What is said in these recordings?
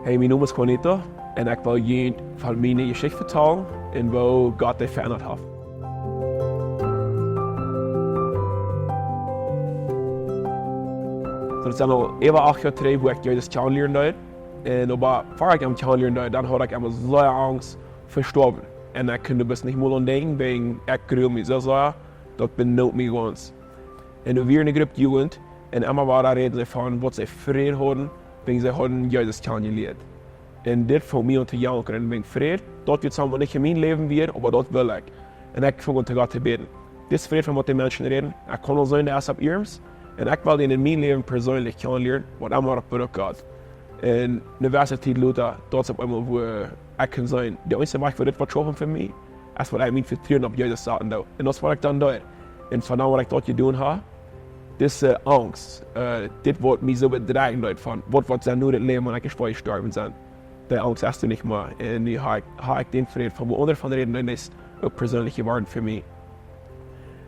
Hey, mijn naam is Juanito en ik wil je van mijn Geschichte vertellen en hoe God die verändert hat. So, das sind al even 8 jaar terug, wo ich Jesus kennenlernen deed. En aber vor ich am kennenlernen deed, dann hatte ich immer so Angst vor Sterben. Und ich konnte bis nicht mal denken, wegen ich gerühre mich so sehr, dass ich not mich ganz. Und wir waren eine Gruppe Jugend und immer war da reden von, was sie Frieden hatten, wegen sie hatten Jesus kennengelernt. Und das von mir und Janker, und wegen Frieden, dort wird es aber nicht in mein Leben wieder, aber dort will ich. Und ich fange unter Gott zu beten. Das Frieden, von was die Menschen reden, ich kann auch sein, dass es ab ihrem. Und ich will ihn in mein Leben persönlich kennenlernen, was immer auf Brück geht. Und eine Universität Luther, dort ist einmal, wo ich kann sein, der einzige Weg, wo das was schaffen für mich, ist, was ich mich vertrauen auf Jesus sagen darf. Und das war ich dann dort. Und von dem, was ich dort getan habe, diese Angst, das wird mich so betragen von, was wird nur das Leben, wenn ich gestorben bin. Die Angst hast du nicht mehr. Und ich habe den Frieden, von wo andere von reden, dann ist auch persönlich geworden für mich.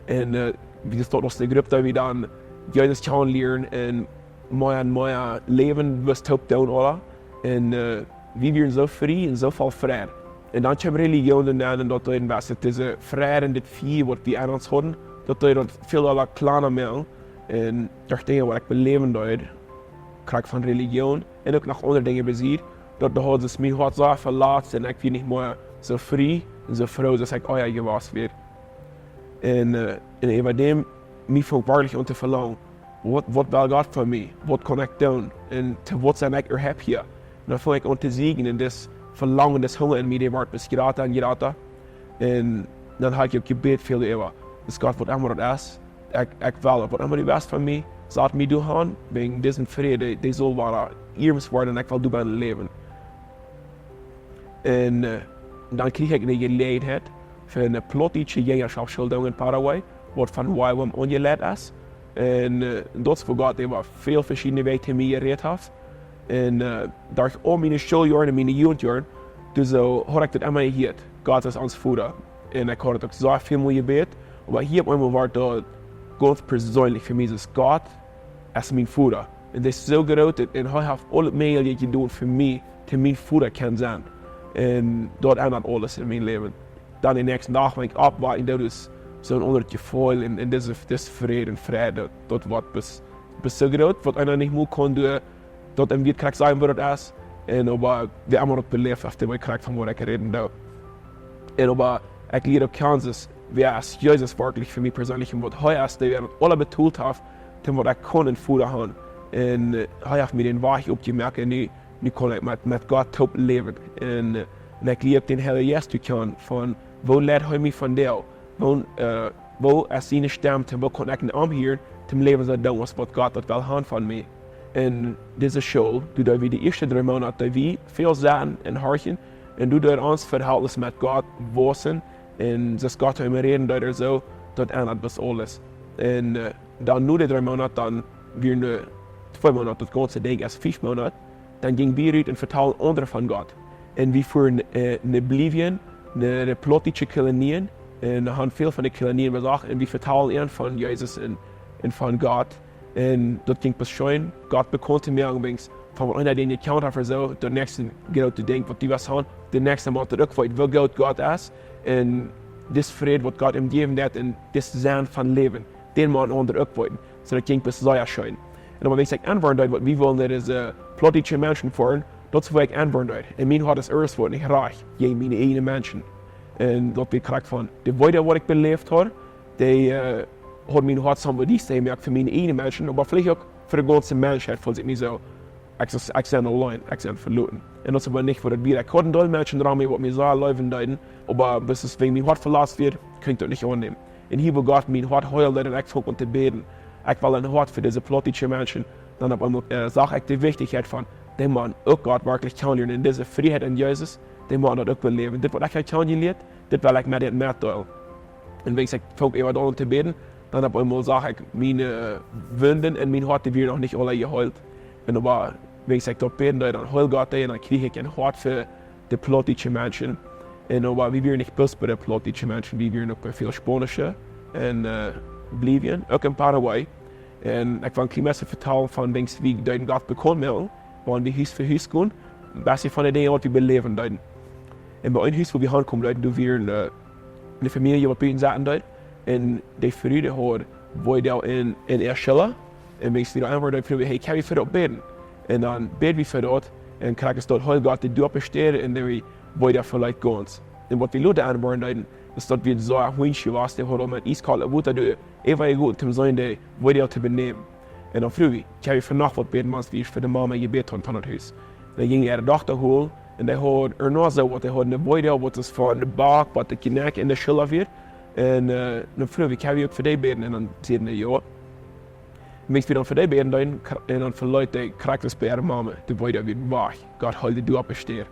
Und wie das dort aus der Gruppe, da wir dann Jesus kennenlernen und mein Leben was top down oder. Und wir werden so frei und so viel Frieden. Und dann kommt Religion und dann dort was diese Frieden, das viel, was wir an uns hatten, dort viel aller kleiner mehr. Und durch Dinge, was ich beleben dort, krieg von Religion und auch noch andere Dinge besiegt, dort hat es mich so verlassen und ich bin nicht mehr so frei und so froh, dass ich euer gewas wird. Und über dem mich wirklich unter verlangen, was will Gott von mir, was kann ich tun und zu was ich erhebe hier. Und dann fange ich unter siegen und das Verlangen, das Hunger in mir, der wird bis gerade und gerade. Und dann habe ich auch Gebet viel über, dass Gott, was immer das ist, ich will, was immer du bist von mir, sagt mir du haben, wegen diesen Frieden, die soll war ihrem werden und ich will du beim Leben. Und dann kriege ich eine Gelegenheit für eine politische Jägerschaftsschulung in Paraguay, was von YWAM angelegt ist. Und dort wo Gott über viele verschiedene Wege zu mir geredet hat. Und durch all meine Schuljahren und meine Jugendjahren, so habe ich das immer gehört. Gott ist uns Vater. Und ich habe das so viel mehr gebetet. Aber hier einmal war das ganz persönlich für mich, dass Gott ist mein Vater. Und das ist so groß, und ich habe alles Mögliche getan für mich, dass mein Vater kann sein. Und dort ändert alles in meinem Leben. Dann den nächsten Tag, wenn ich abwarten, das ist so ein anderes Gefühl und das Frieden, dort wird bis so groß, was einer nicht mehr kann, dort wird krieg sagen, wo das ist. Und aber wir haben auch belebt, auf dem ich krieg von wo ich reden darf. Und aber ich lebe auf Kansas, wer ist Jesus wirklich für mich persönlich und was heute ist, der alle betont hat, dem was ich kann in Futter haben. Und heute habe mir den Weg aufgemerkt und nu kann ich mit Gott top leben. Und ich liebe den Herrn Jesus zu kennen, von wo lädt er mich von dir, wo ist seine Stimme, wo kann ich ihn anhören, zum Leben so tun, was Gott will haben von mir. Und diese Schule, du da wie die ersten 3 Monate, da wie viel sagen und horchen, und du da uns Verhältnis mit Gott wissen, und das Gott immer reden, da so, dort ändert das alles. Und dann nur die 3 Monate, dann wir nur 2 Monate, das ganze Ding erst 5 Monate, dann ging wir und vertellen andere von Gott. Und wir fuhren eine Bolivien, eine politische Kolonien, und haben viel von den Kolonien gesagt, und wir vertellen ihnen von Jesus und von Gott. Und dort ging es schön, Gott bekannte mir übrigens, von einer, den ich gekannt habe, so, der nächste geht zu denken, was die was haben, der nächste Mal zurückfällt, wo Gott ist, und das Frieden, was Gott ihm gegeben hat, und das Sinn von Leben, den man andere rückwollen. So, das ging es sehr schön. Und aber wenn ich antworten wollte, wir wollen das politische Menschen fahren, das will ich antworten wollte. Und mein hat das erst Wort nicht reich, je meine eigenen Menschen. Und dort wird gesagt von, die Weide, was ich belebt habe, die hat mein Herz haben, die gemerkt für meine eigenen Menschen, aber vielleicht auch für die ganze Menschheit, falls ich mich so, ich bin allein, ich bin verloren. Und das aber nicht, wo das wieder, ich hatte alle Menschen dran, die mir so laufen deuten, aber bis es wegen mein Herz verlassen wird, kann ich das nicht annehmen. Und hier, wo Gott mein Herz heult, und ich fange an zu beten, ich will ein Herz für diese politischen Menschen, dann aber sage ich die Wichtigkeit von, den man auch Gott wirklich kennenlernen, in diese Freiheit in Jesus, den man auch beleben. Das, was ich kennengelernt, das will ich mit mehr teilen. Und wenn ich fange immer an zu beten, dann aber einmal sage ich, meine Wunden und mein Herz, die werden noch nicht alle geheult. Und aber wenn ich dort beten, dann heult Gott, und dann kriege ich ein Herz für die politischen Menschen. Und aber wir werden nicht bloß bei den politischen Menschen, wir werden auch bei vielen Spanischen und Bolivien, auch in Paraguay. Und ich will ein bisschen vertellen von, wie ich Gott bekommen habe, wann wir Haus für Haus gehen. beste van de dingen wat we beleven daar. En bij een huis waar we aankomen daar, doen we een familie wat bij ons zaten daar. En die vrienden horen, wij daar in Erschella. En meestal daar aanwoorden, vroegen hey, kan we voor dat bidden? En dan bidden we voor dat. En krijgen ze dat heel goed de deur besteden en dan wij daar vooruit gaan. En wat we laten aanwoorden, is dat we zo een wensje was, die hadden met ijskoude water doen. Even goed kan zijn, die wij daar te benemen. En dan vroeg ik, kan je vannacht wat bidden, als we voor de mama je bed van het huis. En dan ging hij de dochter holen en hij had erna zo wat, hij had een boy wat is van de bak, wat de knek in de schiller weer. En dan vroeg ik, kan je ook voor die bidden? En dan zei hij, ja. En ik dan voor die bidden en dan verluidt hij karakters bij de mama, de boy daar weer weg. God houdt de deur op besteed.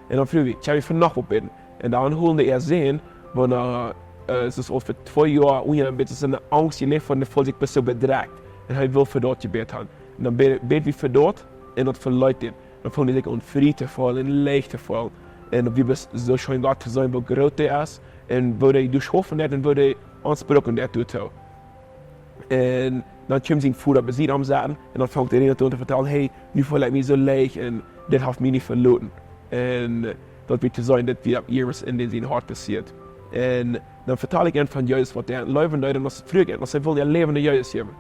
En dan vroeg ik, kan je vannacht wat bidden? En dan hoorde hij zien, wanneer het is al voor 2 jaar een beetje een angst je leeft van de volk zich zo bedreigt. En hij wil voor dat je bed hebben. En dan bid we voor dat en dat verluidt hij. Dan voel je zich onvrij te vallen en leeg te vallen. En we best zo schijn God te zijn, wat groot hij is. En wil hij geschoven net en wil hij aanspreken daartoe toe. En dan komt zijn voeder bij zich aanzetten. En dan vangt hij te vertellen, hey, nu voel ik me zo leeg en dit heeft mij niet verloren. En dat weet te zijn dat we hier in zijn hart passiert. En dan vertel ik hem van juist wat hij leven doet en als vroeg hem, als hij wil je levende juist hebben.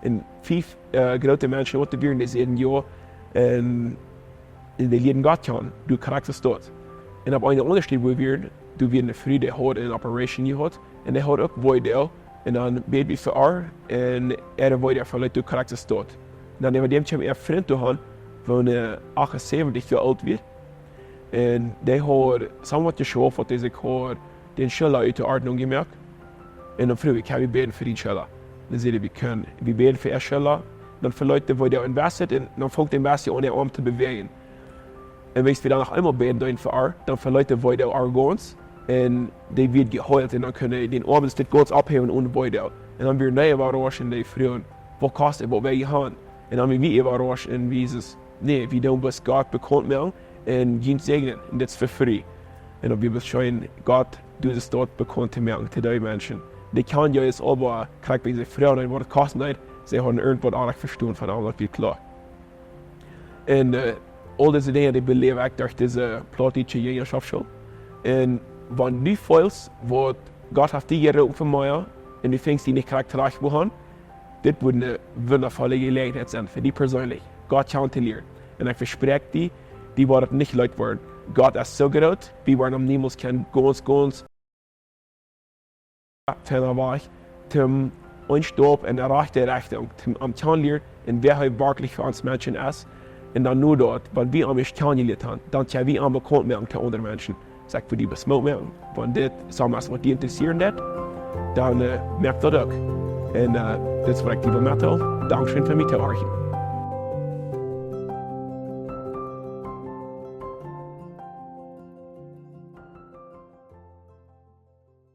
En 5 grote mensen wat weer in deze jaar en die leren God gaan, door karakter staat. En op een andere stad waar we weer een vriend had een operation gehad en hij had ook voordeel en dan bid we voor haar en voordeel vanuit door karakter staat. Dan hebben we een vriend te gaan van 78 jaar oud weer. En die had samen wat geschoven wat is ik had den schiller uit de ordnung gemerkt. En dan vroeg ik, kan we bidden voor die schiller? Dan zei hij, we kunnen. We bidden voor de schiller. Dan verluidt hij, waar hij investet en dan vangt hij investie om de arm te bewegen. En als we dan nog eenmaal bidden voor haar, dan verluidt hij, waar hij argons. En die wordt gehuild en dan kunnen we den arm dit gods opheven ohne voordeel. En dan weer nee überrascht en die vroegen, wat kost het, wat wil je gaan? En dan weer wie überrascht en wie is nee, we doen was God bekend melden en geen zegenen. En dat is voor free. En dan wir bescheiden, Gott doet es dort bekannt te merken, te die Menschen. Die kan juist aber, krijgt bij zijn vrouw en wat kost niet, ze hebben irgendwas aardig verstaan van alles weer klaar. En al deze dingen die beleven ik door deze plottische jengerschapsschool. En van die files, wat God heeft die geroepen van mij, en die things die niet krijgt terecht begaan, dit wordt een wondervolle gelegenheid zijn voor die persoonlijk, God gaan te leren. En ik verspreek die wordt het niet leuk worden. God is zo groot, we worden hem niemals kennen, ganz verder weg, zum Einstopp in der rechten Richtung, zum am Kernleer, in wer er wirklich für uns Menschen ist. Und dann nur dort, wenn wir am kennengelernt haben, dann können wir am bekannt werden zu anderen Menschen. Sagt für die besmot werden. Wenn das was was die interessieren das, dann merkt das auch. Und das war ich die Bemerkung. Dankeschön für mich zu hören.